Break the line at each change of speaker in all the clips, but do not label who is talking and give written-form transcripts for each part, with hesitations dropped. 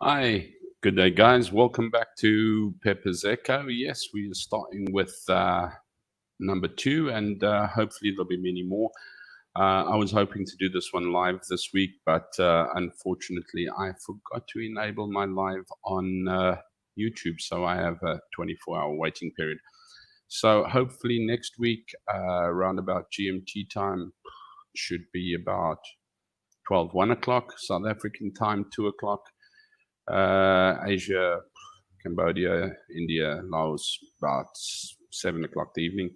Hi, good day, guys. Welcome back to Pepper's Echo. Yes, we are starting with number two, and hopefully there'll be many more. I was hoping to do this one live this week, but unfortunately, I forgot to enable my live on YouTube, so I have a 24-hour waiting period. So hopefully next week, around about GMT time, should be about 1 o'clock, South African time, 2 o'clock. Asia, Cambodia, India, Laos, about 7 o'clock the evening.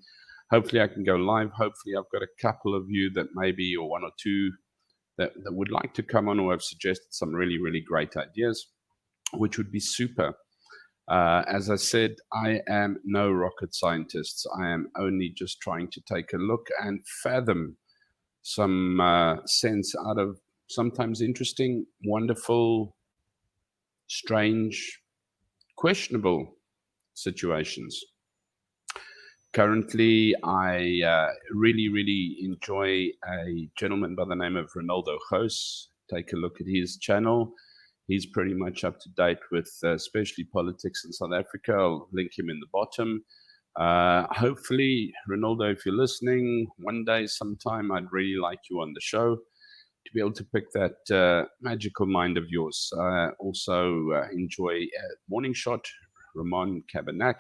Hopefully I can go live. Hopefully I've got a couple of you that maybe, or one or two that would like to come on or have suggested some really, really great ideas, which would be super. As I said, I am no rocket scientist. I am only just trying to take a look and fathom some sense out of sometimes interesting, wonderful, strange, questionable situations. Currently, I really, really enjoy a gentleman by the name of Ronaldo Gous. Take a look at his channel. He's pretty much up to date with especially politics in South Africa. I'll link him in the bottom. Hopefully, Ronaldo, if you're listening, one day, sometime, I'd really like you on the show to be able to pick that magical mind of yours. Also enjoy Morning Shot, Ramon Cabernac.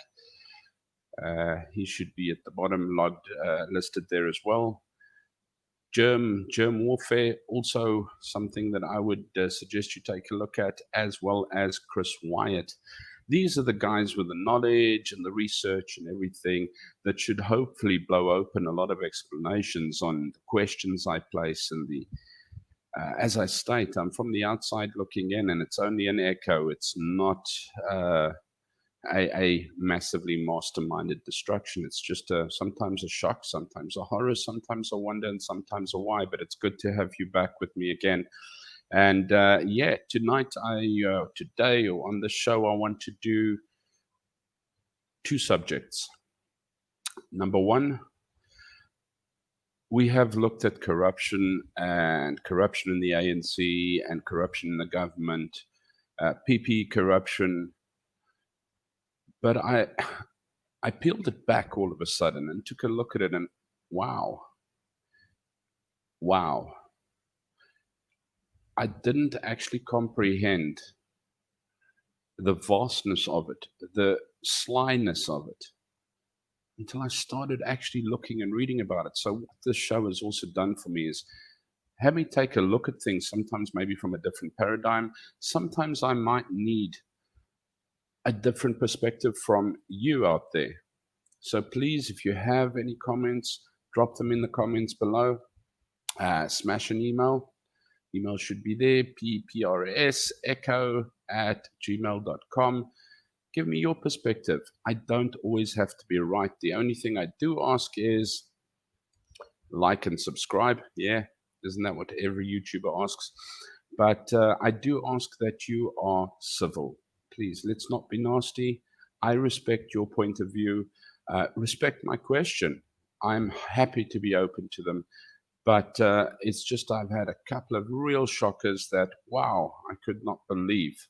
He should be at the bottom, logged, listed there as well. Germ Warfare, also something that I would suggest you take a look at, as well as Chris Wyatt. These are the guys with the knowledge and the research and everything that should hopefully blow open a lot of explanations on the questions I place and the as I state, I'm from the outside looking in, and it's only an echo. It's not a massively masterminded destruction. It's just sometimes a shock, sometimes a horror, sometimes a wonder, and sometimes a why. But it's good to have you back with me again. And tonight, today, or on the show, I want to do two subjects. Number one, we have looked at corruption and corruption in the ANC and corruption in the government, PPE corruption. But I peeled it back all of a sudden and took a look at it and wow. I didn't actually comprehend the vastness of it, the slyness of it, until I started actually looking and reading about it. So what this show has also done for me is have me take a look at things, sometimes maybe from a different paradigm. Sometimes I might need a different perspective from you out there. So please, if you have any comments, drop them in the comments below. Smash an email. Email should be there, pprs@gmail.com. Give me your perspective. I don't always have to be right. The only thing I do ask is like and subscribe. Yeah, isn't that what every YouTuber asks? But I do ask that you are civil. Please, let's not be nasty. I respect your point of view. Respect my question. I'm happy to be open to them. But it's just I've had a couple of real shockers that, wow, I could not believe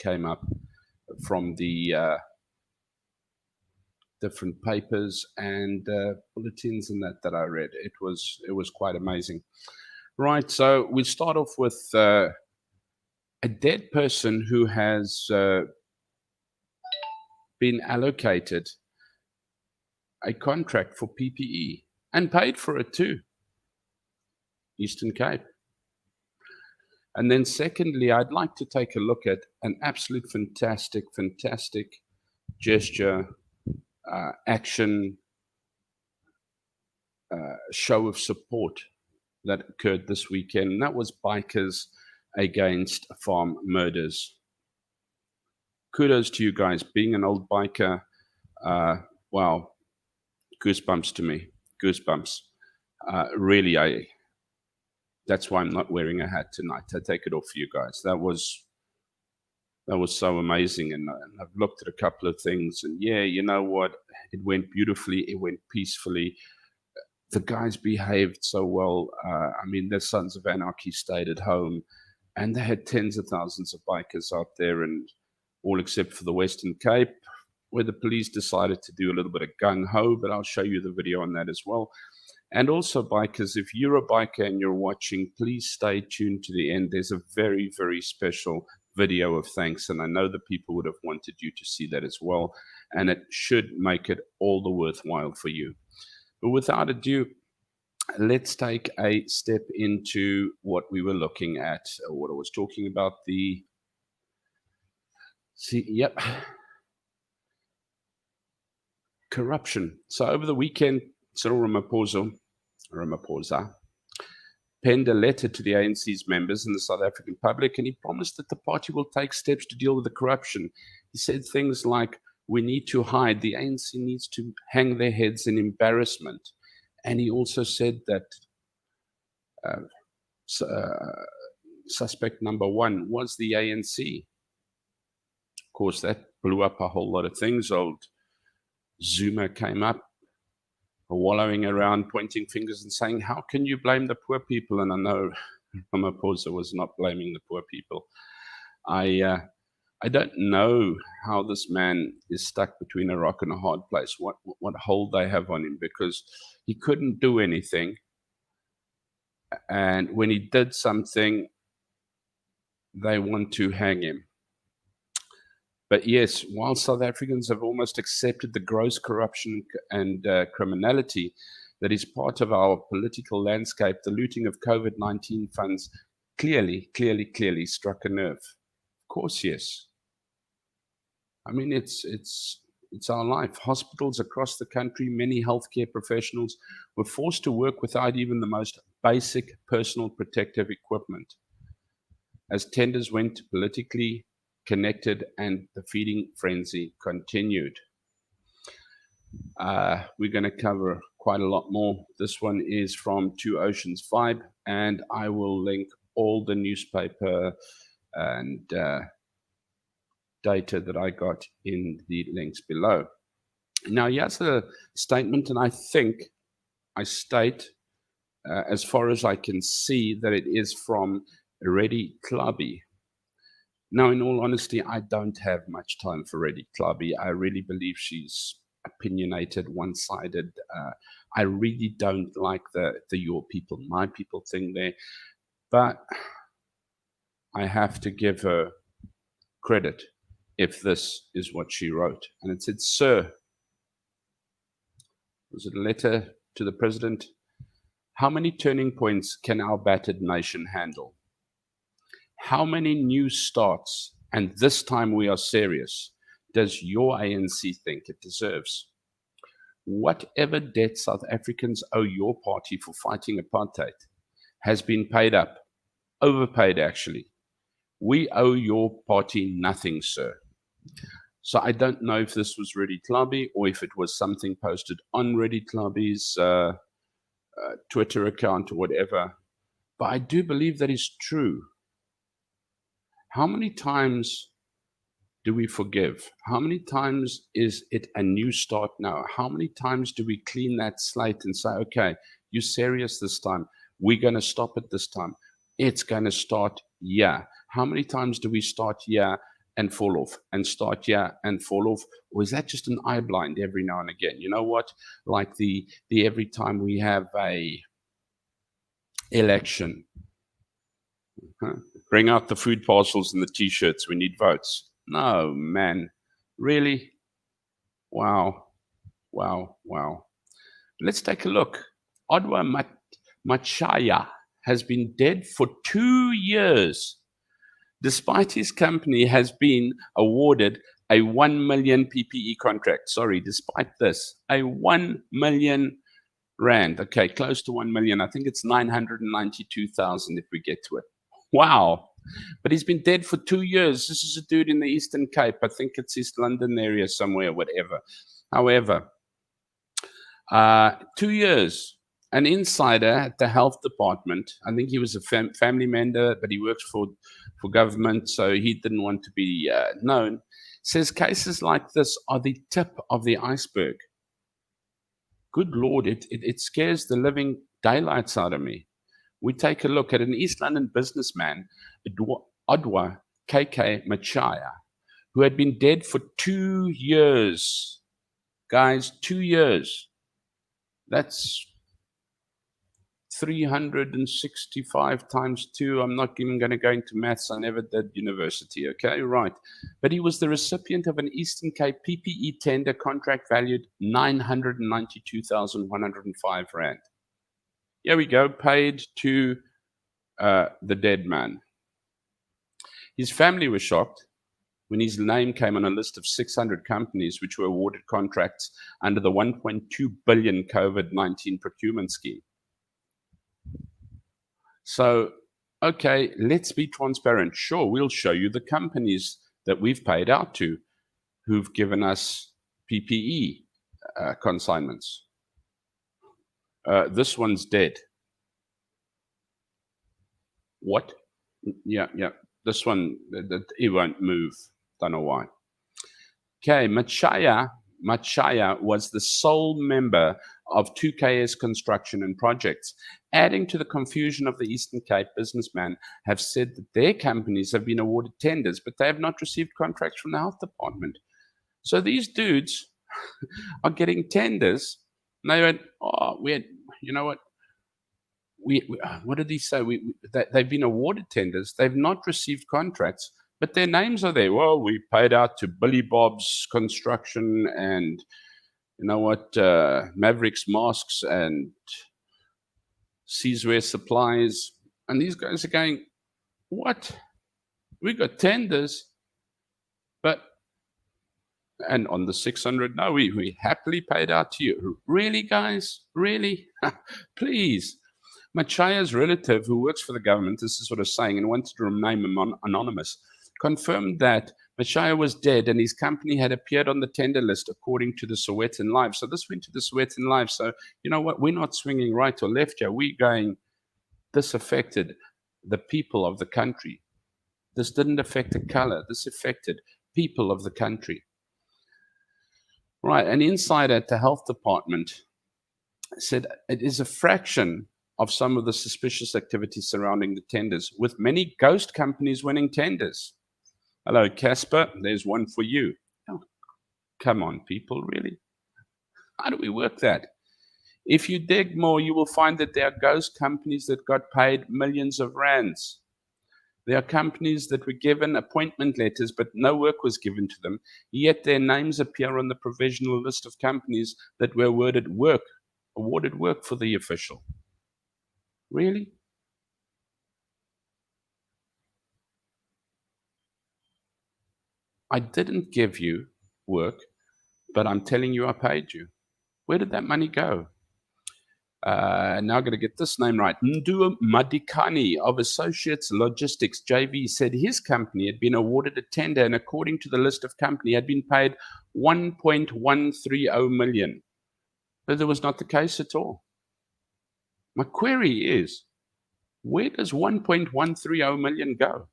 came up from the different papers and bulletins and that I read. It was quite amazing. Right, so we start off with a dead person who has been allocated a contract for PPE and paid for it too. Eastern Cape. And then secondly, I'd like to take a look at an absolute fantastic gesture, action, show of support that occurred this weekend. And that was Bikers Against Farm Murders. Kudos to you guys. Being an old biker, wow, goosebumps to me. Goosebumps. Really, that's why I'm not wearing a hat tonight. I take it off for you guys. That was so amazing. And I've looked at a couple of things, and yeah, you know what? It went beautifully. It went peacefully. The guys behaved so well. I mean, the Sons of Anarchy stayed at home and they had tens of thousands of bikers out there, and all except for the Western Cape, where the police decided to do a little bit of gung-ho, but I'll show you the video on that as well. And also, bikers, if you're a biker and you're watching, please stay tuned to the end. There's a very, very special video of thanks, and I know the people would have wanted you to see that as well, and it should make it all the worthwhile for you. But without ado, let's take a step into what we were looking at, or what I was talking about, corruption. So over the weekend, Cyril Ramaphosa penned a letter to the ANC's members in the South African public, and he promised that the party will take steps to deal with the corruption. He said things like, we need to hide, the ANC needs to hang their heads in embarrassment. And he also said that suspect number one was the ANC. Of course, that blew up a whole lot of things. Old Zuma came up, wallowing around, pointing fingers and saying, how can you blame the poor people? And I know Ramaphosa was not blaming the poor people. I don't know how this man is stuck between a rock and a hard place, what hold they have on him, because he couldn't do anything. And when he did something, they want to hang him. But yes, while South Africans have almost accepted the gross corruption and criminality that is part of our political landscape, the looting of COVID-19 funds clearly struck a nerve. Of course, yes. I mean, it's our life. Hospitals across the country, many healthcare professionals were forced to work without even the most basic personal protective equipment, as tenders went politically connected and the feeding frenzy continued. We're going to cover quite a lot more. This one is from Two Oceans Vibe, and I will link all the newspaper and data that I got in the links below. Now, here's a statement, and I think I state, as far as I can see, that it is from Reddy Klabi. Now, in all honesty, I don't have much time for Reddy Klabi. I really believe she's opinionated, one-sided. I really don't like the your people, my people thing there. But I have to give her credit if this is what she wrote. And it said, Sir, was it a letter to the president? How many turning points can our battered nation handle? How many new starts, and this time we are serious, does your ANC think it deserves? Whatever debt South Africans owe your party for fighting apartheid has been paid up, overpaid actually. We owe your party nothing, sir. So I don't know if this was Reddy Klabi or if it was something posted on Reddy Klabi's Twitter account or whatever, but I do believe that is true. How many times do we forgive? How many times is it a new start now? How many times do we clean that slate and say, okay, you're serious this time. We're going to stop it this time. It's going to start here. How many times do we start here and fall off, and start here and fall off? Or is that just an eye blind every now and again? You know what? Like the every time we have a election, bring out the food parcels and the t-shirts, we need votes. No, man. Really? Wow. Let's take a look. Odwa Machaya has been dead for 2 years, despite his company has been awarded a 1 million PPE contract. Sorry, despite this, a 1 million rand. Okay, close to 1 million. I think it's 992,000 if we get to it. Wow. But he's been dead for 2 years. This is a dude in the Eastern Cape. I think it's East London area somewhere, whatever. However, 2 years. An insider at the health department, I think he was a family member, but he works for government, so he didn't want to be known, says cases like this are the tip of the iceberg. Good Lord, it scares the living daylights out of me. we take a look at an East London businessman, Odwa KK Machaya, who had been dead for 2 years. Guys, 2 years. That's 365 times 2. I'm not even going to go into maths. I never did university. Okay, right. But he was the recipient of an Eastern Cape PPE tender contract valued 992,105 Rand. Here we go, paid to the dead man. His family was shocked when his name came on a list of 600 companies which were awarded contracts under the 1.2 billion COVID-19 procurement scheme. So, okay, let's be transparent. Sure, we'll show you the companies that we've paid out to who've given us PPE consignments. This one's dead. What? Yeah. This one, it won't move. Don't know why. Okay, Machaya was the sole member of 2KS Construction and Projects. Adding to the confusion of the Eastern Cape, businessmen have said that their companies have been awarded tenders, but they have not received contracts from the health department. So these dudes are getting tenders, and they went, oh, you know what? What did he say? They've been awarded tenders. They've not received contracts, but their names are there. Well, we paid out to Billy Bob's Construction and, you know what, Mavericks Masks and Seaswear Supplies. And these guys are going, what? We got tenders, and on the 600, no, we happily paid out to you. Really, guys? Really? Please. Machaya's relative, who works for the government, this is what I'm saying, and wanted to remain anonymous, confirmed that Machaya was dead and his company had appeared on the tender list according to the Sowetan Live. So this went to the Sowetan Live. So you know what? We're not swinging right or left here. We're going, this affected the people of the country. This didn't affect the color. This affected people of the country. Right, an insider at the health department said it is a fraction of some of the suspicious activities surrounding the tenders, with many ghost companies winning tenders. Hello, Casper, there's one for you. Oh, come on, people, really? How do we work that? If you dig more, you will find that there are ghost companies that got paid millions of rands. There are companies that were given appointment letters, but no work was given to them, yet their names appear on the provisional list of companies that were awarded work for the official. Really? I didn't give you work, but I'm telling you I paid you. Where did that money go? Now I'm going to get this name right. Ndu Madikani of Associates Logistics JV said his company had been awarded a tender and according to the list of company had been paid 1.130 million. But that was not the case at all. My query is, where does 1.130 million go?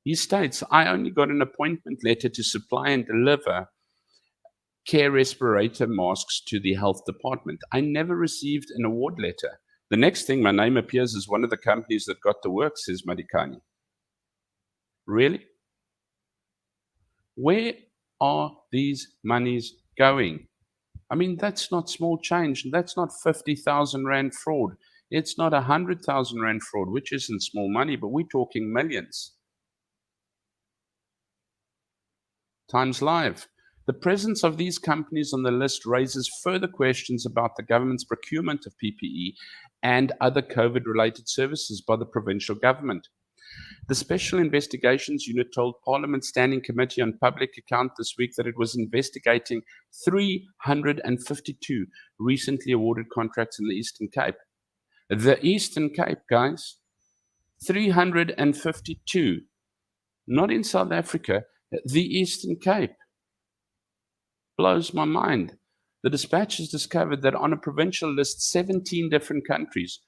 He states, I only got an appointment letter to supply and deliver care respirator masks to the health department. I never received an award letter. The next thing, my name appears as one of the companies that got the work, says Madikani. Really? Where are these monies going? I mean, that's not small change. That's not 50,000 Rand fraud. It's not 100,000 Rand fraud, which isn't small money, but we're talking millions. Times Live. The presence of these companies on the list raises further questions about the government's procurement of PPE and other COVID-related services by the provincial government. The Special Investigations Unit told Parliament's Standing Committee on Public Account this week that it was investigating 352 recently awarded contracts in the Eastern Cape. The Eastern Cape, guys, 352. Not in South Africa, the Eastern Cape. Blows my mind. The Dispatch has discovered that on a provincial list, 17 different countries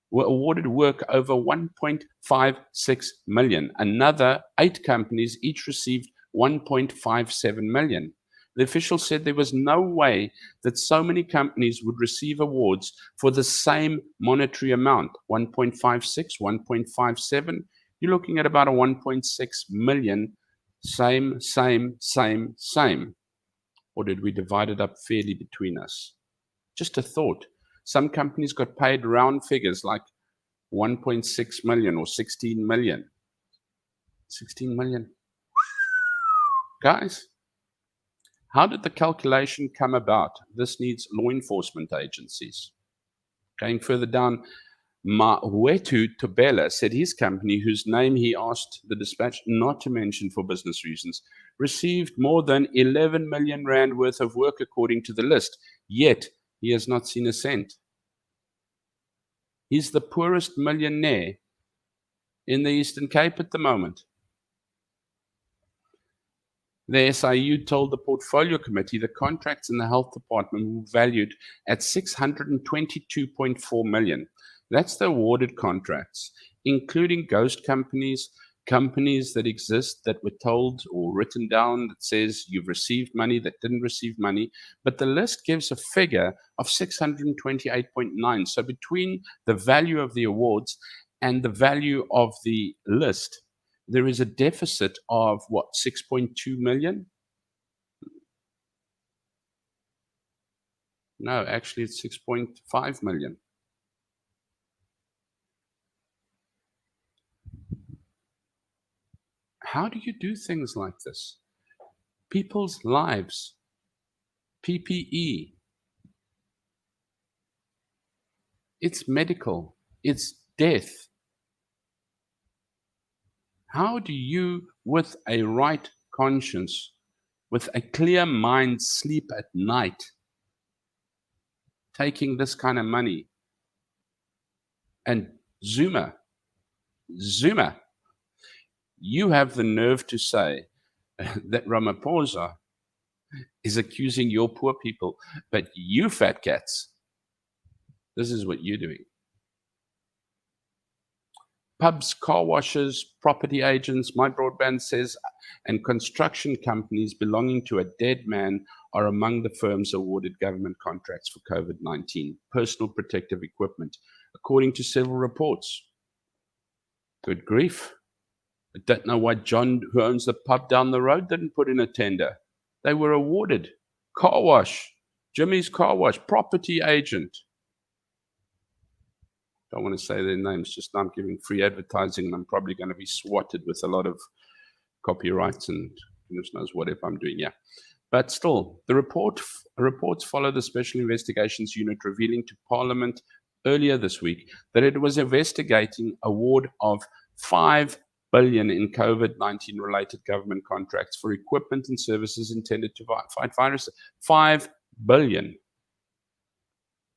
were awarded work over 1.56 million. Another 8 companies each received 1.57 million. The official said there was no way that so many companies would receive awards for the same monetary amount, 1.56, 1.57. You're looking at about a 1.6 million, same. Or did we divide it up fairly between us? Just a thought. Some companies got paid round figures like 1.6 million or 16 million. 16 million. Guys, how did the calculation come about? This needs law enforcement agencies. Going further down, Mawetu Tobela said his company, whose name he asked the Dispatch not to mention for business reasons, received more than 11 million rand worth of work according to the list, yet he has not seen a cent. He's the poorest millionaire in the Eastern Cape at the moment. The SIU told the Portfolio Committee the contracts in the health department were valued at 622.4 million. That's the awarded contracts, including ghost companies, companies that exist that were told or written down that says you've received money that didn't receive money. But the list gives a figure of 628.9. So between the value of the awards and the value of the list, there is a deficit of what, 6.2 million? No, actually it's 6.5 million. How do you do things like this? People's lives, PPE, it's medical, it's death. How do you, with a right conscience, with a clear mind, sleep at night, taking this kind of money? And Zuma, you have the nerve to say that Ramaphosa is accusing your poor people, but you fat cats, this is what you're doing. Pubs, car washes, property agents, My Broadband says, and construction companies belonging to a dead man are among the firms awarded government contracts for COVID-19 personal protective equipment, according to several reports. Good grief. I don't know why John, who owns the pub down the road, didn't put in a tender. They were awarded. Car wash, Jimmy's Car Wash, property agent. Don't want to say their names, just now I'm giving free advertising and I'm probably going to be swatted with a lot of copyrights and goodness knows what if I'm doing, yeah. But still, the reports follow the Special Investigations Unit revealing to Parliament earlier this week that it was investigating award of 5 billion in COVID-19 related government contracts for equipment and services intended to fight viruses. 5 billion.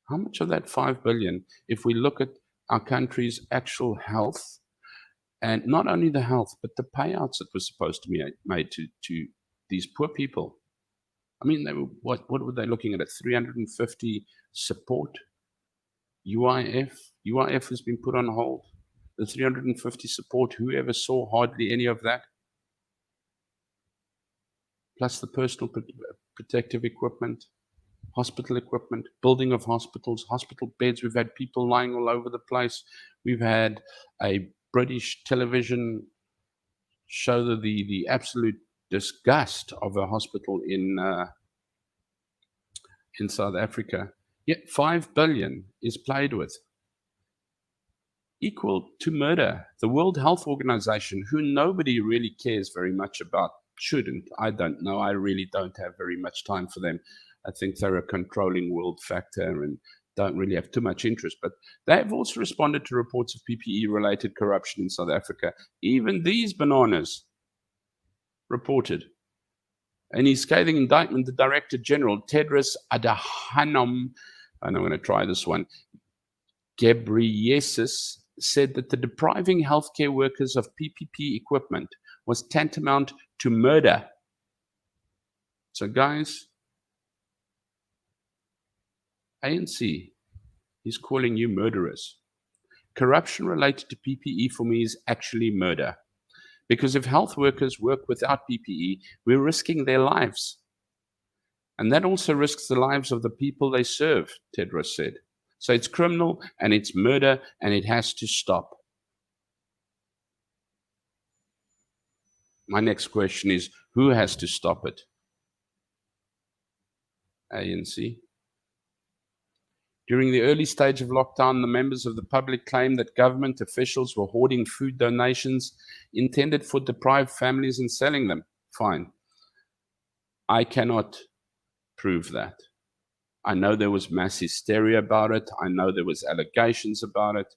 How much of that 5 billion, if we look at our country's actual health, and not only the health, but the payouts that were supposed to be made to these poor people? I mean, they were, what were they looking at? 350 support? UIF has been put on hold. The 350 support, whoever saw hardly any of that? Plus the personal protective equipment, hospital equipment, building of hospitals, hospital beds. We've had people lying all over the place. We've had a British television show the absolute disgust of a hospital in South Africa. Yet 5 billion is played with, equal to murder. The World Health Organization, who nobody really cares very much about, shouldn't. I don't know. I really don't have very much time for them. I think they're a controlling world factor and don't really have too much interest. But they have also responded to reports of PPE-related corruption in South Africa. Even these bananas reported. In his scathing indictment, the Director General, Tedros Adhanom, and I'm going to try this one, Ghebreyesus, said that the depriving healthcare workers of PPE equipment was tantamount to murder. So guys, ANC is calling you murderers. Corruption related to PPE for me is actually murder. Because if health workers work without PPE, we're risking their lives. And that also risks the lives of the people they serve, Tedros said. So it's criminal and it's murder and it has to stop. My next question is, who has to stop it? ANC. During the early stage of lockdown, the members of the public claimed that government officials were hoarding food donations intended for deprived families and selling them. Fine. I cannot prove that. I know there was mass hysteria about it. I know there was allegations about it.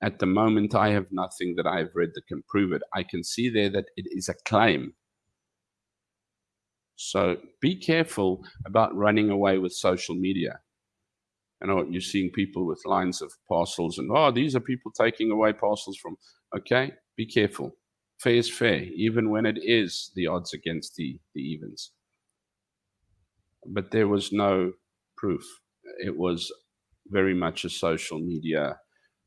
At the moment, I have nothing that I have read that can prove it. I can see there that it is a claim. So be careful about running away with social media. I know you're seeing people with lines of parcels and, oh, these are people taking away parcels from, okay, be careful. Fair is fair, even when it is the odds against the evens. But there was no proof. It was very much a social media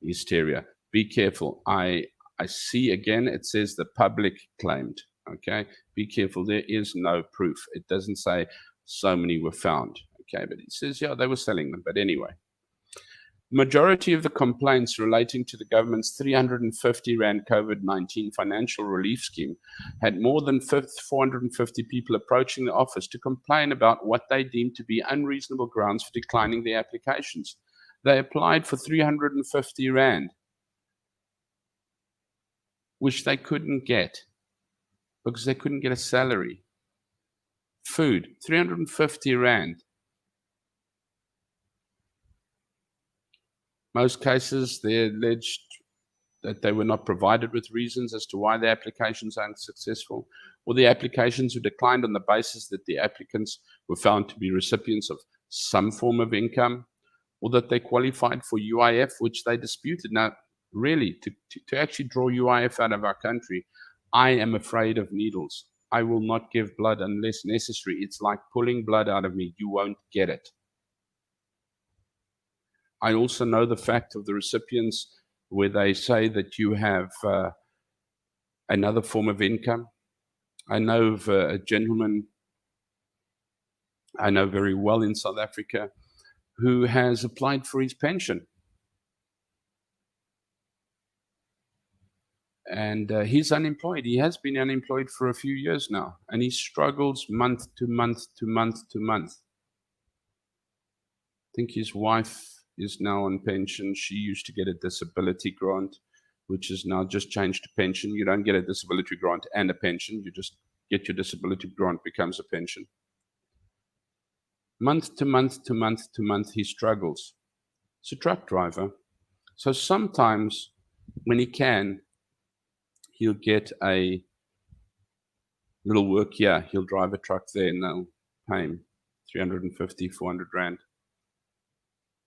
hysteria. Be careful. I see again, it says the public claimed, okay? Be careful, there is no proof. It doesn't say so many were found. Okay, but it says, yeah, they were selling them. But anyway, majority of the complaints relating to the government's 350 Rand COVID-19 financial relief scheme had more than 450 people approaching the office to complain about what they deemed to be unreasonable grounds for declining their applications. They applied for 350 Rand, which they couldn't get because they couldn't get a salary. Food, 350 Rand. Most cases, they alleged that they were not provided with reasons as to why the applications are unsuccessful, or the applications were declined on the basis that the applicants were found to be recipients of some form of income, or that they qualified for UIF, which they disputed. Now, really, to actually draw UIF out of our country, I am afraid of needles. I will not give blood unless necessary. It's like pulling blood out of me. You won't get it. I also know the fact of the recipients where they say that you have another form of income. I know of a gentleman I know very well in South Africa who has applied for his pension. And he's unemployed. He has been unemployed for a few years now, and he struggles month to month to month to month. I think his wife is now on pension. She used to get a disability grant, which is now just changed to pension. You don't get a disability grant and a pension. You just get your disability grant, becomes a pension. Month to month to month to month, he struggles. He's a truck driver. So sometimes when he can, he'll get a little work here. He'll drive a truck there and they'll pay him 350, 400 Rand.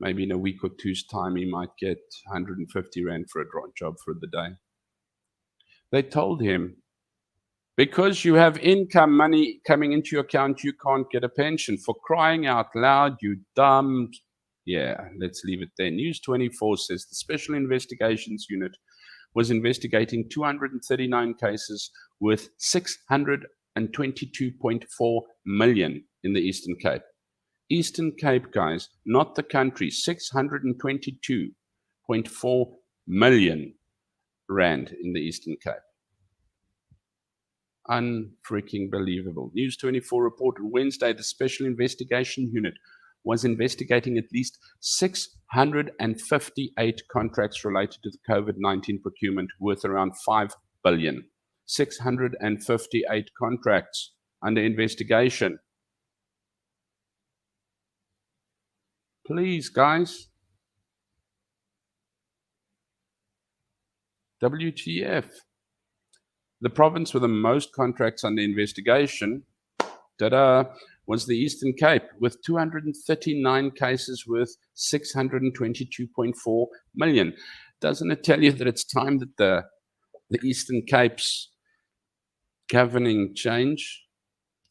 Maybe in a week or two's time, he might get 150 Rand for a job for the day. They told him, because you have income money coming into your account, you can't get a pension. For crying out loud, you dumb. Yeah, let's leave it there. News 24 says the Special Investigations Unit was investigating 239 cases worth 622.4 million in the Eastern Cape. Eastern Cape, guys, not the country, 622.4 million Rand in the Eastern Cape. Unfreaking believable. News 24 reported Wednesday the Special Investigation Unit was investigating at least 658 contracts related to the COVID-19 procurement worth around 5 billion. 658 contracts under investigation. Please, guys. WTF. The province with the most contracts under investigation, was the Eastern Cape, with 239 cases worth 622.4 million. Doesn't it tell you that it's time that the Eastern Cape's governing change?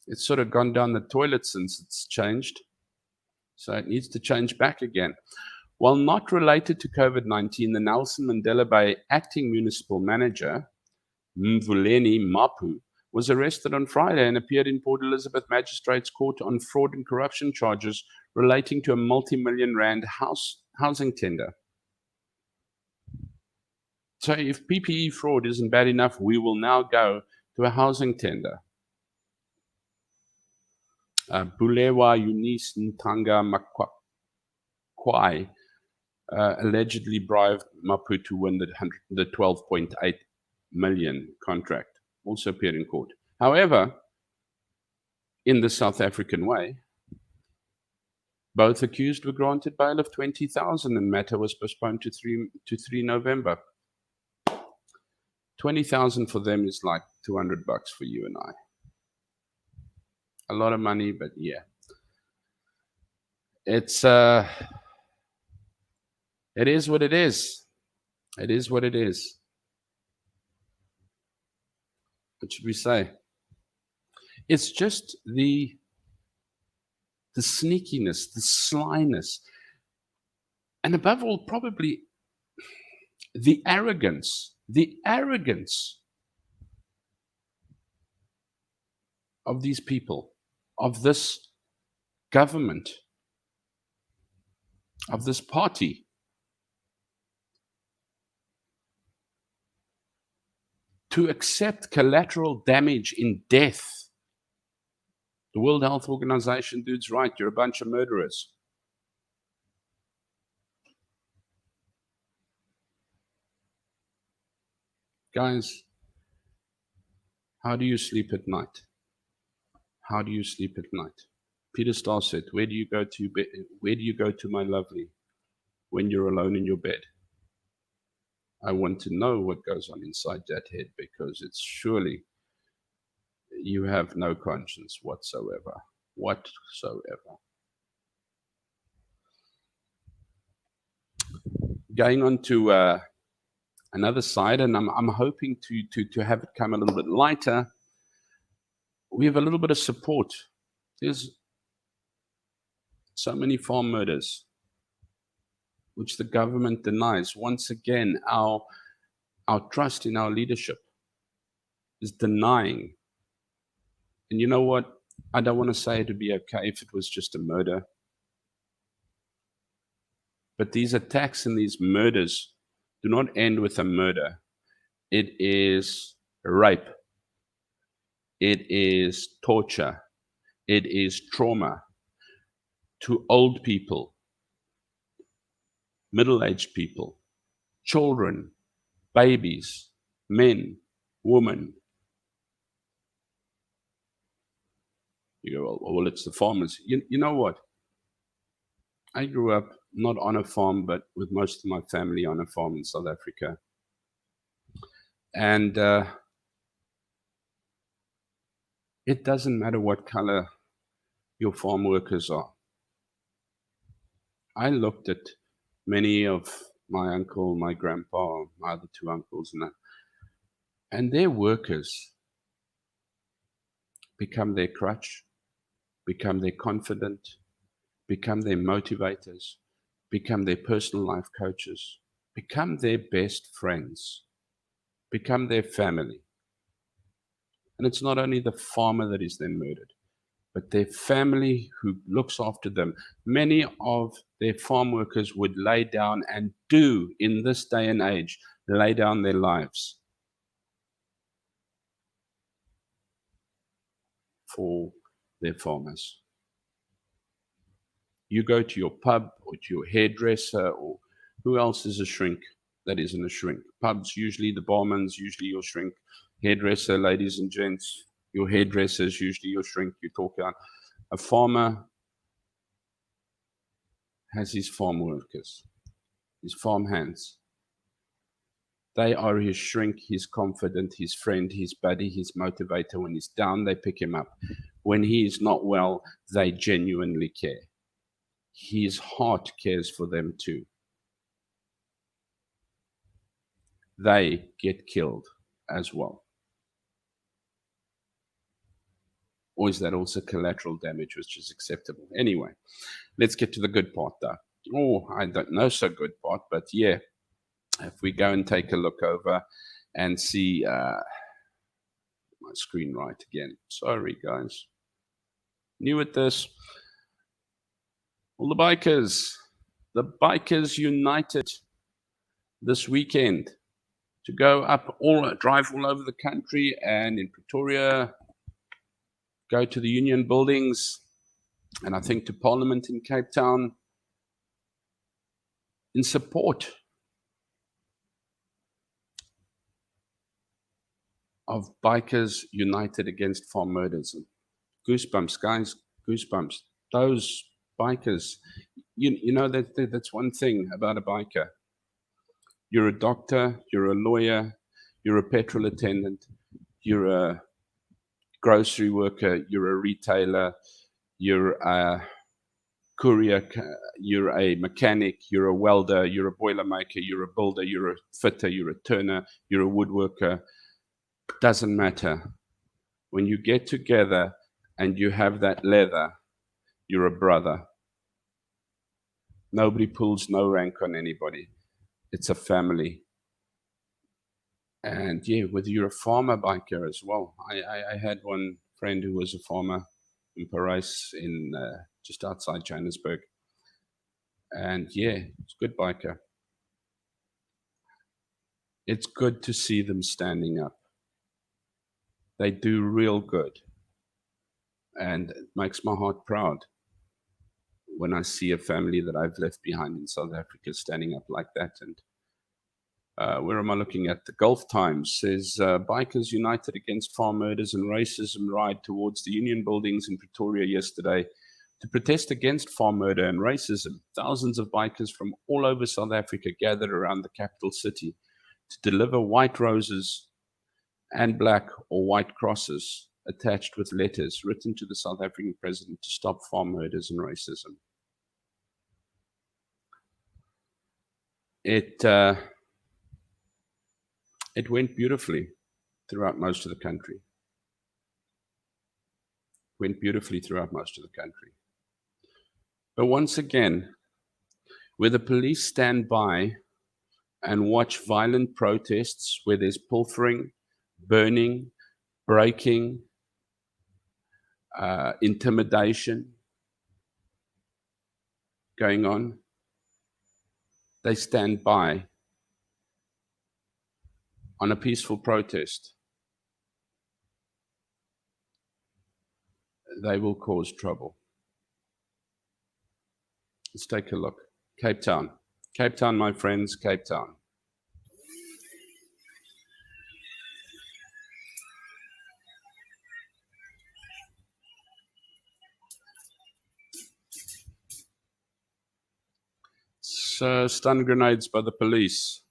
It's sort of gone down the toilet since it's changed. So it needs to change back again. While not related to COVID-19, the Nelson Mandela Bay acting municipal manager, Mvuleni Mapu, was arrested on Friday and appeared in Port Elizabeth Magistrates Court on fraud and corruption charges relating to a multi-million rand housing tender. So if PPE fraud isn't bad enough, we will now go to a housing tender. Bulewa Eunice Ntanga Makwai allegedly bribed Maputo to win the 12.8 million contract, also appeared in court. However, in the South African way, both accused were granted bail of 20,000 and matter was postponed to 3 November. 20,000 for them is like $200 for you and I. A lot of money, but yeah. It's it is what it is. It is what it is. What should we say? It's just the sneakiness, the slyness, and above all, probably the arrogance of these people, of this government, of this party. To accept collateral damage in death. The World Health Organization, dude's right, you're a bunch of murderers. Guys, how do you sleep at night? How do you sleep at night? Peter Starr said, where do you go to, my lovely, when you're alone in your bed? I want to know what goes on inside that head, because it's surely you have no conscience whatsoever. Going on to another side, and I'm hoping to have it come a little bit lighter. We have a little bit of support. There's so many farm murders, which the government denies. Once again, our trust in our leadership is denying. And you know what? I don't want to say it would be okay if it was just a murder. But these attacks and these murders do not end with a murder. It is rape. It is torture. It is trauma to old people, middle-aged people, children, babies, men, women. You go, well, it's the farmers. You know what? I grew up not on a farm, but with most of my family on a farm in South Africa. And it doesn't matter what color your farm workers are. I looked at many of my uncle, my grandpa, my other two uncles, and their workers become their crutch, become their confidant, become their motivators, become their personal life coaches, become their best friends, become their family. And it's not only the farmer that is then murdered, but their family who looks after them. Many of their farm workers would lay down, and do in this day and age, lay down their lives for their farmers. You go to your pub or to your hairdresser, or who else is a shrink that isn't a shrink? Pubs, usually the barman's usually your shrink. Hairdresser, ladies and gents, your hairdresser is usually your shrink. You talk out. A farmer has his farm workers, his farm hands. They are his shrink, his confidant, his friend, his buddy, his motivator. When he's down, they pick him up. When he is not well, they genuinely care. His heart cares for them too. They get killed as well. Or is that also collateral damage, which is acceptable? Anyway, let's get to the good part though. Oh, I don't know so good part, but yeah, if we go and take a look over and see, my screen right again. Sorry, guys. New at this. All the bikers united this weekend to go drive all over the country, and in Pretoria, go to the union buildings, and I think to Parliament in Cape Town, in support of bikers united against farm murders. Goosebumps, guys, goosebumps. Those bikers, you know that's one thing about a biker. You're a doctor, you're a lawyer, you're a petrol attendant, you're a grocery worker, you're a retailer, you're a courier, you're a mechanic, you're a welder, you're a boilermaker, you're a builder, you're a fitter, you're a turner, you're a woodworker. Doesn't matter. When you get together and you have that leather, you're a brother. Nobody pulls no rank on anybody. It's a family. And yeah, whether you're a farmer biker as well. I had one friend who was a farmer in Paris, in just outside Johannesburg. And yeah, it's a good biker. It's good to see them standing up. They do real good. And it makes my heart proud when I see a family that I've left behind in South Africa standing up like that. And where am I looking at? The Gulf Times says bikers united against farm murders and racism ride towards the union buildings in Pretoria yesterday to protest against farm murder and racism. Thousands of bikers from all over South Africa gathered around the capital city to deliver white roses and black or white crosses attached with letters written to the South African president to stop farm murders and racism. It went beautifully throughout most of the country. Went beautifully throughout most of the country. But once again, where the police stand by and watch violent protests where there's pilfering, burning, breaking, intimidation going on, they stand by on a peaceful protest, they will cause trouble. Let's take a look. Cape Town. Cape Town, my friends, Cape Town. So, stun grenades by the police.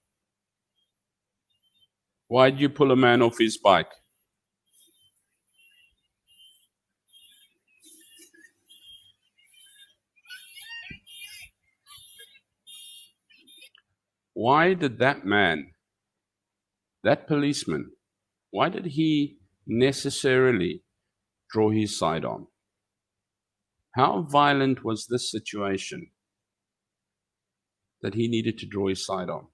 Why'd you pull a man off his bike? Why did that man, that policeman, why did he necessarily draw his sidearm? How violent was this situation that he needed to draw his sidearm?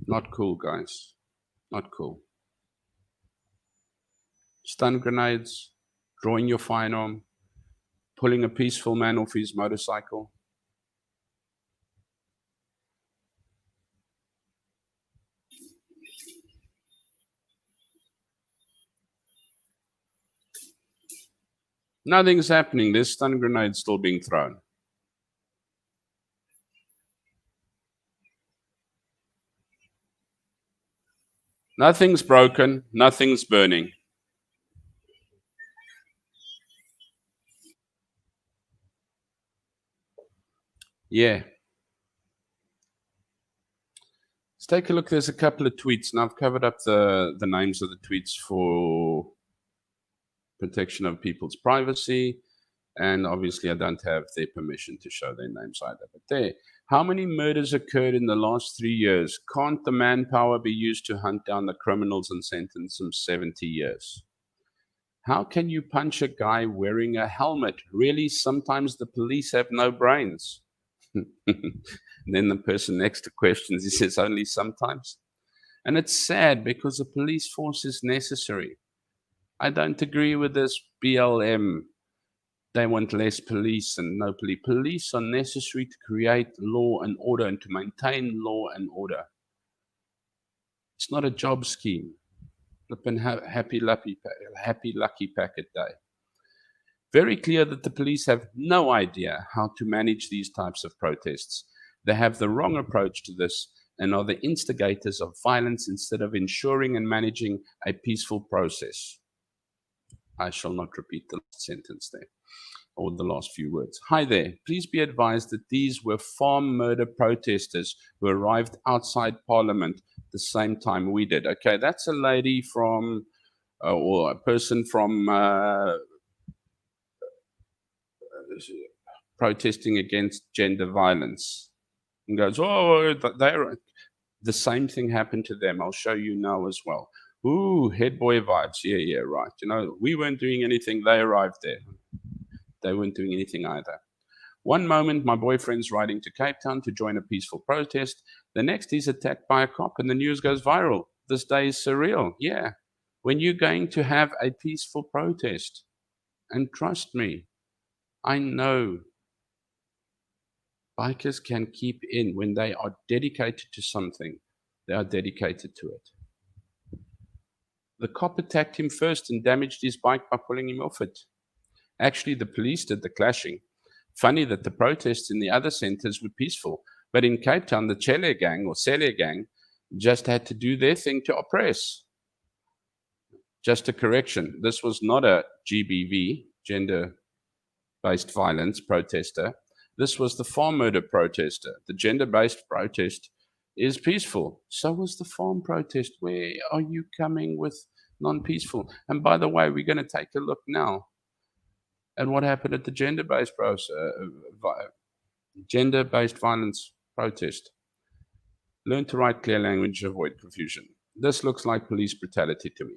Not cool, guys. Not cool. Stun grenades, drawing your firearm, pulling a peaceful man off his motorcycle. Nothing's happening. There's stun grenades still being thrown. Nothing's broken. Nothing's burning. Yeah. Let's take a look. There's a couple of tweets. Now I've covered up the names of the tweets for protection of people's privacy. And obviously I don't have their permission to show their names either. But there, how many murders occurred in the last 3 years? Can't the manpower be used to hunt down the criminals and sentence them 70 years? How can you punch a guy wearing a helmet? Really, sometimes the police have no brains. And then the person next to questions, he says, only sometimes. And it's sad because the police force is necessary. I don't agree with this BLM. They want less police and no police. Police are necessary to create law and order and to maintain law and order. It's not a job scheme. Flippin' happy lucky packet day. Very clear that the police have no idea how to manage these types of protests. They have the wrong approach to this and are the instigators of violence instead of ensuring and managing a peaceful process. I shall not repeat the last sentence there, or the last few words. Hi there. Please be advised that these were farm murder protesters who arrived outside Parliament the same time we did. Okay, that's a lady from, or a person from protesting against gender violence, and goes, oh, they're the same thing happened to them. I'll show you now as well. Ooh, head boy vibes. Yeah, right. You know, we weren't doing anything. They arrived there. They weren't doing anything either. One moment, my boyfriend's riding to Cape Town to join a peaceful protest. The next, he's attacked by a cop and the news goes viral. This day is surreal. Yeah. When you're going to have a peaceful protest, and trust me, I know bikers can keep in when they are dedicated to something. They are dedicated to it. The cop attacked him first and damaged his bike by pulling him off it. Actually, the police did the clashing. Funny that the protests in the other centers were peaceful, but in Cape Town, the Cele gang or Cele gang just had to do their thing to oppress. Just a correction. This was not a GBV, gender-based violence protester. This was the farm murder protester. The gender-based protest is peaceful. So was the farm protest. Where are you coming with non-peaceful? And by the way, we're going to take a look now at what happened at the gender-based violence protest. Learn to write clear language, avoid confusion. This looks like police brutality to me.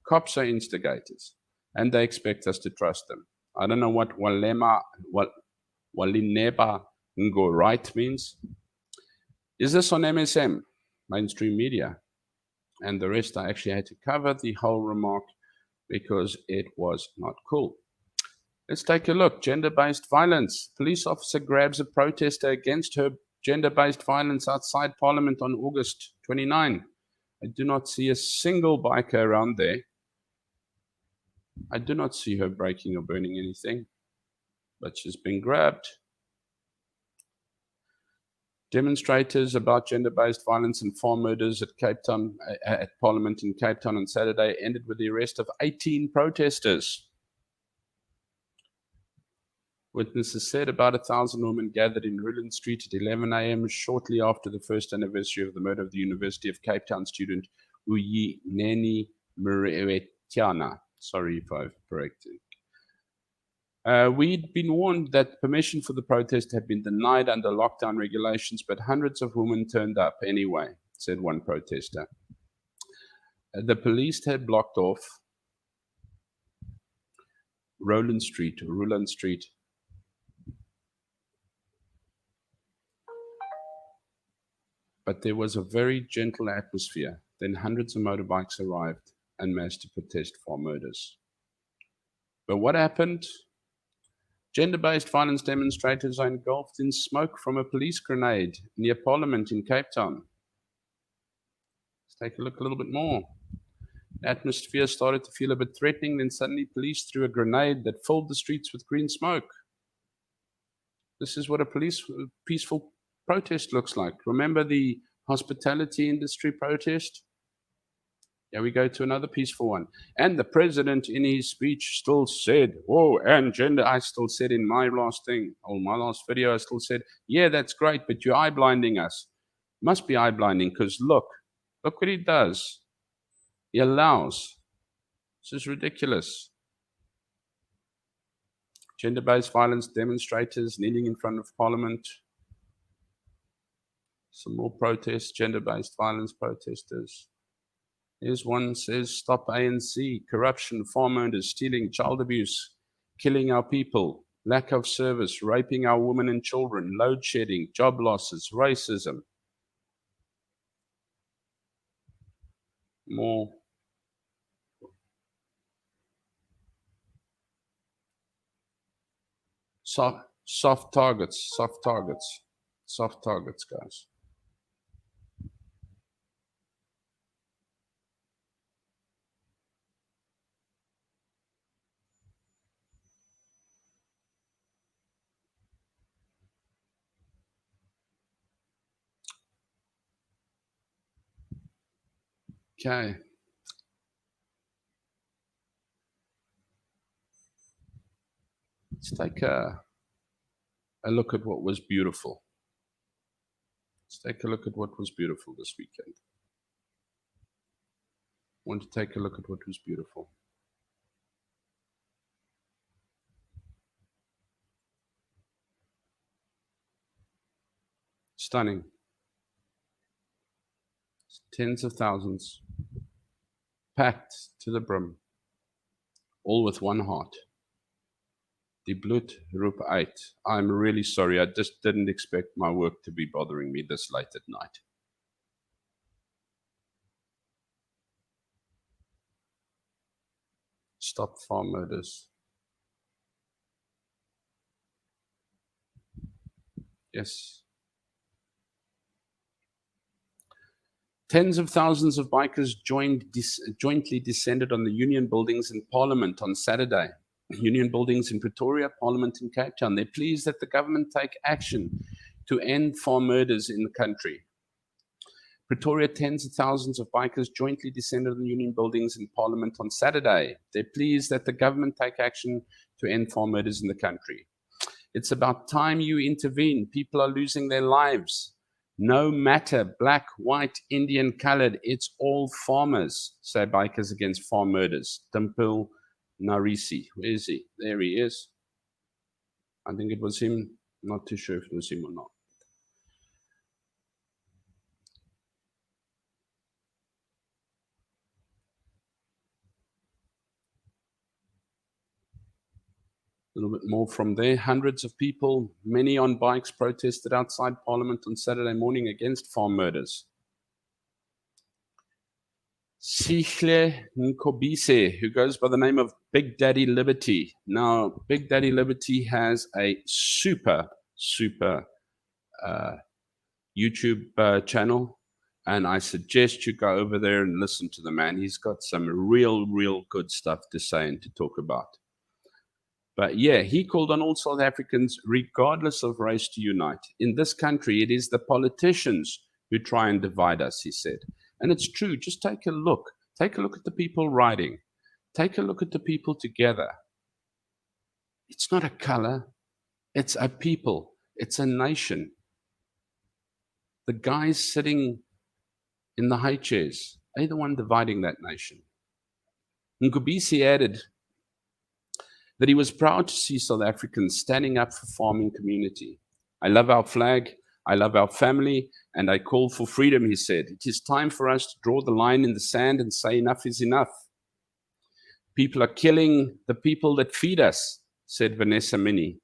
Cops are instigators, and they expect us to trust them. I don't know what Walineba Ngo right means. Is this on MSM, mainstream media? And the rest, I actually had to cover the whole remark because it was not cool. Let's take a look. Gender-based violence. Police officer grabs a protester against her gender-based violence outside Parliament on August 29. I do not see a single biker around there. I do not see her breaking or burning anything, but she's been grabbed. Demonstrators about gender-based violence and farm murders at Cape Town, at Parliament in Cape Town on Saturday ended with the arrest of 18 protesters. Witnesses said about 1,000 women gathered in Ruland Street at 11 a.m. shortly after the first anniversary of the murder of the University of Cape Town student Uyinene Mrwetyana. Sorry if I've corrected. We'd been warned that permission for the protest had been denied under lockdown regulations, but hundreds of women turned up anyway, said one protester. The police had blocked off Ruland Street, but there was a very gentle atmosphere. Then hundreds of motorbikes arrived and managed to protest farm murders. But what happened? Gender-based violence demonstrators are engulfed in smoke from a police grenade near Parliament in Cape Town. Let's take a look a little bit more. The atmosphere started to feel a bit threatening, then suddenly police threw a grenade that filled the streets with green smoke. This is what a peaceful protest looks like. Remember the hospitality industry protest? Here we go to another peaceful one. And the president in his speech still said, oh, and gender, I still said in my last thing, or my last video, I still said, yeah, that's great, but you're eye blinding us. Must be eye blinding because look what he does. He allows. This is ridiculous. Gender-based violence demonstrators kneeling in front of Parliament. Some more protests, gender-based violence protesters. Here's one says, stop ANC, corruption, farm owners, stealing, child abuse, killing our people. lack of service, raping our women and children, load shedding, job losses, racism. More soft targets, guys. Okay. Let's take a look at what was beautiful. Let's take a look at what was beautiful this weekend. I want to take a look at what was beautiful. Stunning. Tens of thousands, packed to the brim, all with one heart. Die bloed roep uit. I'm really sorry. I just didn't expect my work to be bothering me this late at night. Stop farm murders. Yes. Tens of thousands of bikers jointly descended on the Union buildings in Parliament on Saturday. Union buildings in Pretoria, Parliament in Cape Town. They're pleased that the government take action to end farm murders in the country. Pretoria, tens of thousands of bikers jointly descended on the Union buildings in Parliament on Saturday. They're pleased that the government take action to end farm murders in the country. It's about time you intervene. People are losing their lives. No matter, black, white, Indian, colored, it's all farmers, say Bikers Against Farm Murders. Dimpil Narisi. Where is he? There he is. I think it was him. Not too sure if it was him or not. A little bit more from there. Hundreds of people, many on bikes, protested outside Parliament on Saturday morning against farm murders. Sihle Nkobise, who goes by the name of Big Daddy Liberty. Now, Big Daddy Liberty has a super YouTube channel, and I suggest you go over there and listen to the man. He's got some real good stuff to say and to talk about. But yeah, he called on all South Africans, regardless of race, to unite. In this country, it is the politicians who try and divide us, he said. And it's true. Just take a look. Take a look at the people riding. Take a look at the people together. It's not a color. It's a people. It's a nation. The guys sitting in the high chairs, they're the one dividing that nation. Nkobisi added that he was proud to see South Africans standing up for farming community. I love our flag, I love our family, and I call for freedom, he said. It is time for us to draw the line in the sand and say enough is enough. People are killing the people that feed us, said Vanessa Minnie.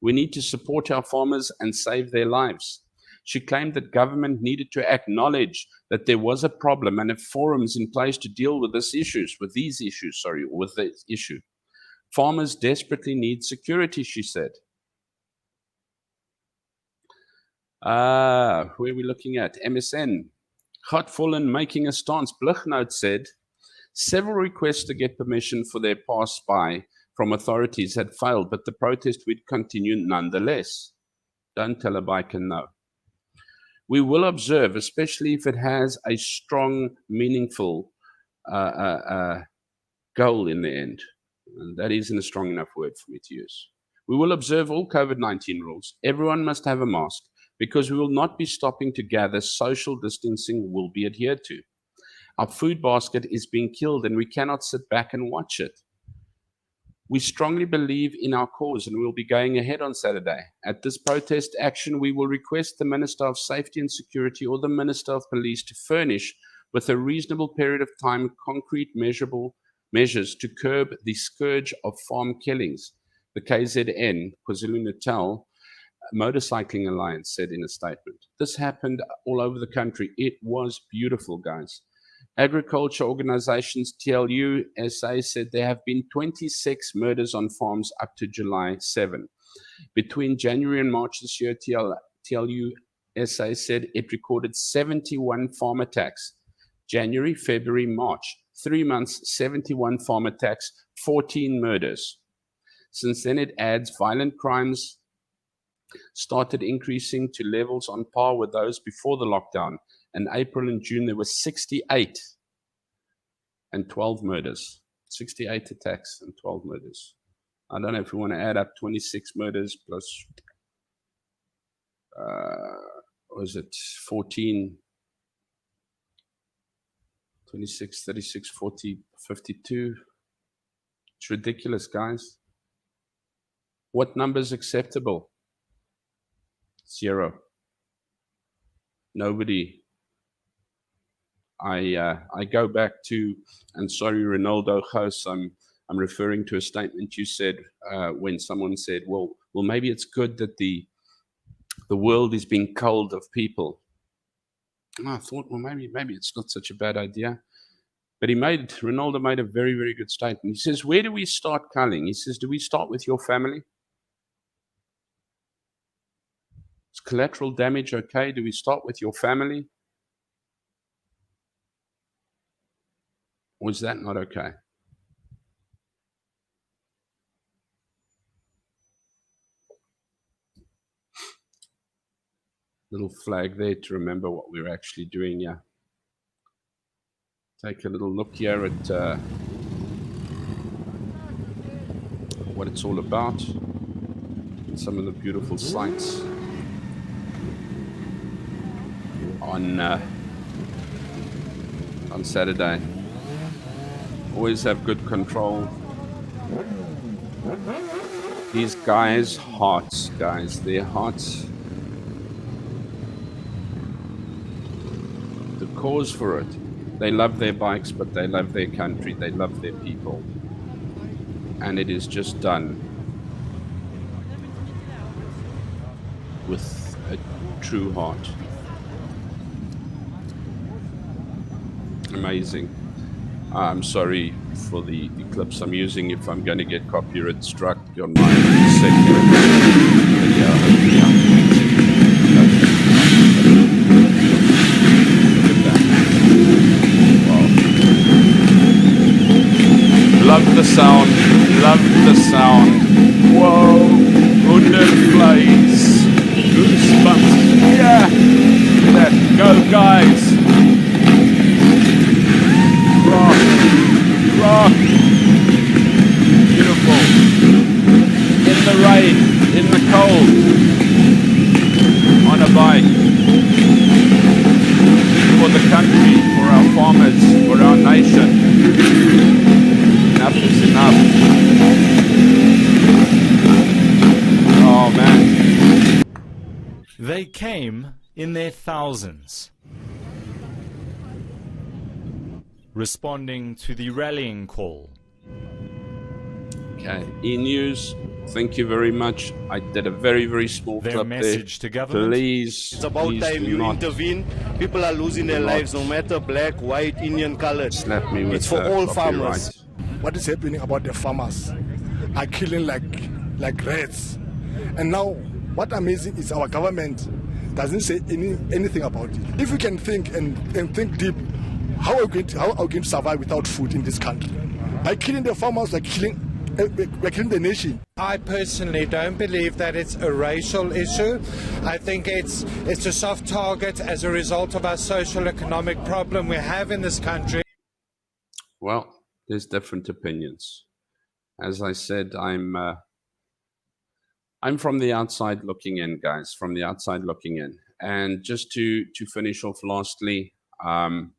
We need to support our farmers and save their lives. She claimed that government needed to acknowledge that there was a problem and have forums in place to deal with this issue. Farmers desperately need security, she said. Where are we looking at? MSN. Gotvollen making a stance. Blighnout said several requests to get permission for their pass-by from authorities had failed, but the protest would continue nonetheless. Don't tell a biker no. We will observe, especially if it has a strong, meaningful goal in the end. And that isn't a strong enough word for me to use. We will observe all COVID-19 rules. Everyone must have a mask because we will not be stopping to gather. Social distancing will be adhered to. Our food basket is being killed and we cannot sit back and watch it. We strongly believe in our cause and we'll be going ahead on Saturday. At this protest action, we will request the Minister of Safety and Security or the Minister of Police to furnish with a reasonable period of time concrete measurable measures to curb the scourge of farm killings. The KZN, KwaZulu-Natal Motorcycling Alliance said in a statement. This happened all over the country. It was beautiful, guys. Agriculture organizations TLU SA said there have been 26 murders on farms up to July 7. Between January and March this year, TLU SA said it recorded 71 farm attacks. January, February, March, 3 months, 71 farm attacks, 14 murders. Since then, it adds violent crimes started increasing to levels on par with those before the lockdown. In April and June, there were 68 and 12 murders. 68 attacks and 12 murders. I don't know if we want to add up 26 murders plus, was it 14, 26, 36, 40, 52. It's ridiculous, guys. What number is acceptable? 0. Nobody. I go back to, and sorry, Ronaldo Gous, I'm referring to a statement you said when someone said, well, maybe it's good that the world is being culled of people. And I thought, well, maybe it's not such a bad idea. But Ronaldo made a very, very good statement. He says, where do we start culling? He says, do we start with your family? Is collateral damage okay? Do we start with your family? Or is that not okay? Little flag there to remember what we're actually doing here. Take a little look here at what it's all about. And some of the beautiful sights on Saturday. Always have good control. These guys' hearts, their hearts, the cause for it. They love their bikes, but they love their country, they love their people. And it is just done with a true heart. Amazing. I'm sorry for the clips I'm using if I'm going to get copyright struck on my second video. Love the sound, Whoa, 100 flies, goosebumps, yeah, look at that, go guys, rock, beautiful, in the rain, in the cold, on a bike, for the country, for our farmers, for our nation. Enough is enough. Oh man.
They came in their thousands, responding to the rallying call.
Okay, E-News, thank you very much. I did a very, very small
Their
clip
message
there.
to government.
Please,
it's about time you intervene. People are losing their lives, no matter black, white, Indian, colored.
Slap me with
it's for all
copyright.
farmers.
What is happening about the farmers are killing like rats. And now, what amazing is our government doesn't say anything about it. If we can think and think deep, how are we going to survive without food in this country? By killing the farmers, we're killing the nation.
I personally don't believe that it's a racial issue. I think it's a soft target as a result of our social economic problem we have in this country.
Well, there's different opinions. As I said, I'm from the outside looking in, guys, from the outside looking in. And just to finish off lastly,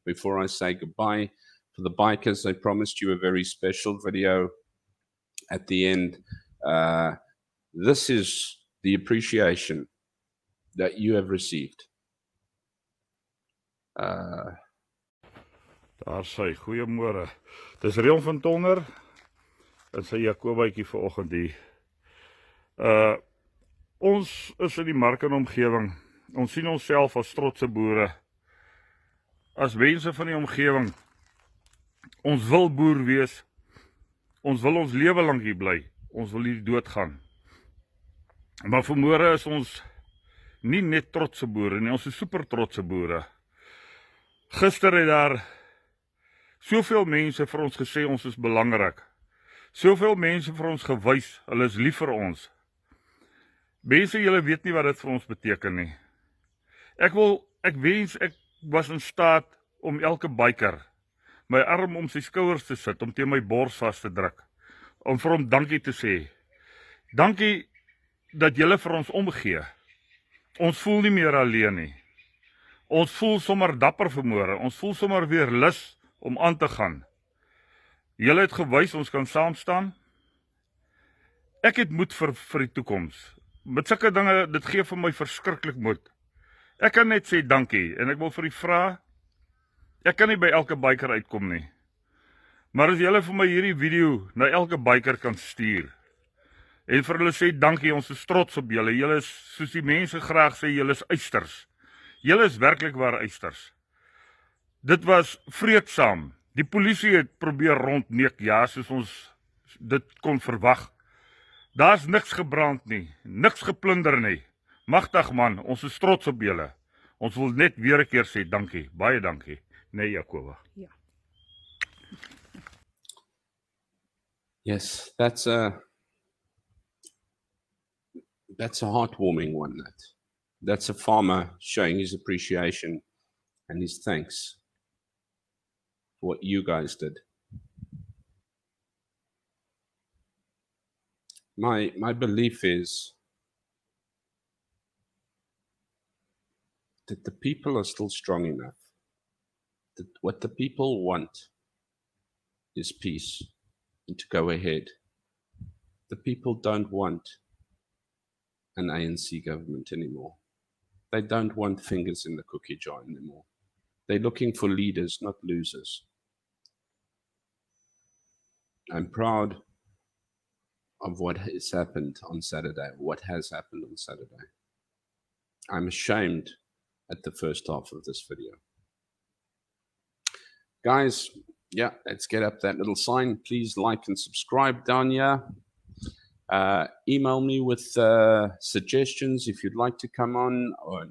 before I say goodbye, for the bikers, I promised you a very special video at the end. This is the appreciation that you have received.
Daar sê, goeiemôre. Dis Reon van Tonder. En sy Jakobuitjie vanoggend hier. Ons is in die Marken omgewing. Ons sien onsself as trotse boere. As mense van die omgewing. Ons wil boer wees. Ons wil ons lewe lank hier bly. Ons wil hier doodgaan. Maar vanmôre is ons nie net trotse boere nie, ons is super trotse boere. Gister het daar soveel mense vir ons gesê ons is belangrik. Soveel mense vir ons gewys, hulle is lief vir ons. Mense, julle weet nie wat dit vir ons beteken nie. Ek wens ek was in staat om elke biker my arm om sy skouers te sit, om teen my bors vas te druk, om vir hom dankie te sê. Dankie dat julle vir ons omgee. Ons voel nie meer alleen nie. Ons voel sommer dapper vanmôre. Ons voel sommer weer lus om aan te gaan. Julle het gewys ons kan saam staan. Ek het moed vir die toekoms. Met sulke dinge, dit gee vir my verskriklik moed. Ek kan net sê dankie en ek wil vir u vra, ek kan nie by elke biker uitkom nie. Maar as julle vir my hierdie video na elke biker kan stuur en vir hulle sê dankie, ons is trots op julle. Julle is, soos die mense graag sê, julle is eisters. Julle is werklik waar eisters. Dit was vreedsaam. Die polisie het probeer rondneek, ja, soos ons dit kon verwag. Daar's niks gebrand nie, niks geplunder nie. Magtig man, ons is trots op julle. Ons wil net weer 'n keer sê dankie, baie dankie. Nee, Jacoba.
Ja.
Yes, that's a heartwarming one. That's a farmer showing his appreciation and his thanks for what you guys did. My belief is that the people are still strong enough. That what the people want is peace and to go ahead. The people don't want an ANC government anymore. They don't want fingers in the cookie jar anymore. They're looking for leaders, not losers. I'm proud of what has happened on Saturday, what has happened on Saturday. I'm ashamed at the first half of this video. Guys, yeah, let's get up that little sign. Please like and subscribe down here. Email me with suggestions if you'd like to come on or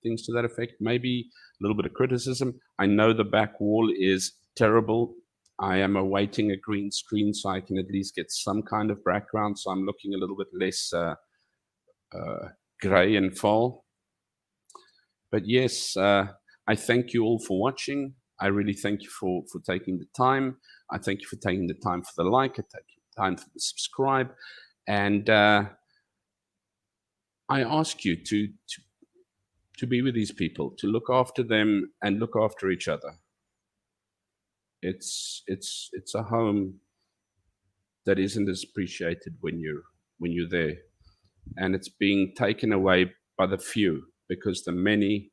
things to that effect. Maybe a little bit of criticism. I know the back wall is terrible. I am awaiting a green screen so I can at least get some kind of background. So I'm looking a little bit less gray and fall. But yes, I thank you all for watching. I really thank you for taking the time. I thank you for taking the time for the like. I take the time for the subscribe. And I ask you to be with these people, to look after them and look after each other. It's a home that isn't as appreciated when you're there, and it's being taken away by the few because the many,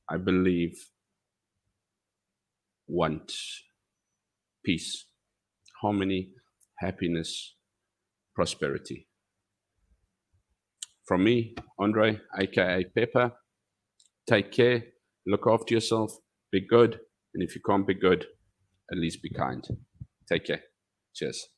I believe, want peace, harmony, happiness, prosperity. From me, Andre, aka Pepper, take care, look after yourself, be good, and if you can't be good, at least be kind. Take care. Cheers.